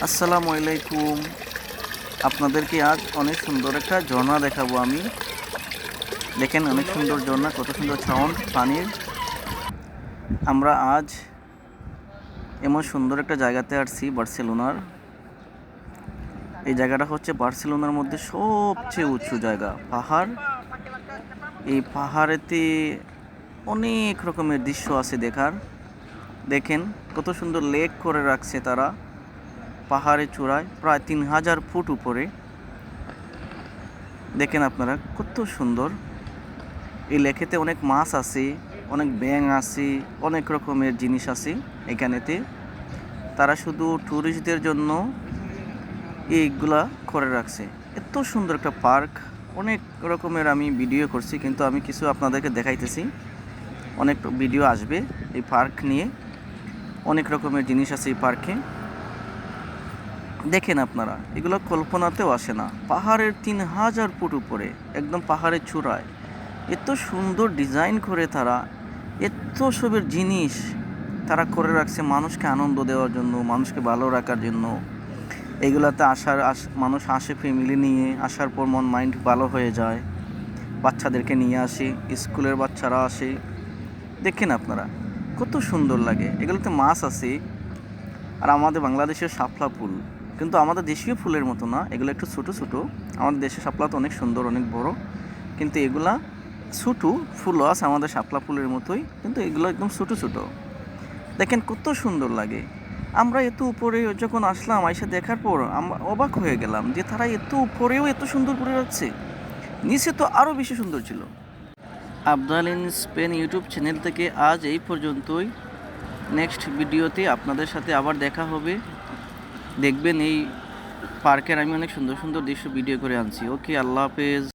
আসসালামু আলাইকুম। আপনাদেরকে আজ অনেক সুন্দর একটা ঝর্ণা দেখাবো আমি। দেখেন অনেক সুন্দর ঝর্ণা, কত সুন্দর সাউন্ড পানির। আমরা আজ এমন সুন্দর একটা জায়গাতে আসছি, বার্সেলোনার। এই জায়গাটা হচ্ছে বার্সেলোনার মধ্যে সবচেয়ে উঁচু জায়গা, পাহাড়। এই পাহাড়েতে অনেক রকমের দৃশ্য আছে দেখার। দেখেন কত সুন্দর লেক করে রাখছে তারা পাহাড়ের চূড়ায়, প্রায় 3000 ফুট উপরে। দেখেন আপনারা কত সুন্দর। এই লেকেতে অনেক মাছ আছে, অনেক ব্যাঙ আছে, অনেক রকমের জিনিস আছে এখানেতে। তারা শুধু ট্যুরিস্টদের জন্য এইগুলা করে রাখছে। এত সুন্দর একটা পার্ক। অনেক রকমের আমি ভিডিও করছি, কিন্তু আমি কিছু আপনাদেরকে দেখাইতেছি। অনেক ভিডিও আসবে এই পার্ক নিয়ে। অনেক রকমের জিনিস আছে এই পার্কে। দেখেন আপনারা, এগুলো কল্পনাতেও আসে না। পাহাড়ের 3000 ফুট উপরে, একদম পাহাড়ের চূড়ায় এত সুন্দর ডিজাইন করে তারা, এত সবের জিনিস তারা করে রাখছে মানুষকে আনন্দ দেওয়ার জন্য, মানুষকে ভালো রাখার জন্য। এগুলাতে মানুষ আসে ফ্যামিলি নিয়ে, আসার পর মাইন্ড ভালো হয়ে যায়। বাচ্চাদেরকে নিয়ে আসে, স্কুলের বাচ্চারা আসে। দেখেন আপনারা কত সুন্দর লাগে। এগুলোতে মাছ আছে। আর আমাদের বাংলাদেশের শাপলা ফুল, কিন্তু আমাদের দেশীয় ফুলের মতো না, এগুলো একটু ছোটো ছোটো। আমাদের দেশের শাপলা তো অনেক সুন্দর, অনেক বড়, কিন্তু এগুলা ছোটো ফুলও আছে আমাদের শাপলা ফুলের মতোই, কিন্তু এগুলো একদম ছোটো ছোটো। দেখেন কত সুন্দর লাগে। আমরা এত উপরে যখন আসলাম, আইসা দেখার পর আমরা অবাক হয়ে গেলাম যে তারা এত উপরেও এত সুন্দর করে রাখছে। নিচে তো আরও বেশি সুন্দর ছিল। Abdal in Spain YouTube channel থেকে আজ এই পর্যন্তই। নেক্সট ভিডিওতে আপনাদের সাথে আবার দেখা হবে। দেখবেন এই পার্কের আমি অনেক সুন্দর সুন্দর দৃশ্য ভিডিও করে আনছি। ওকে, আল্লাহ হাফেজ।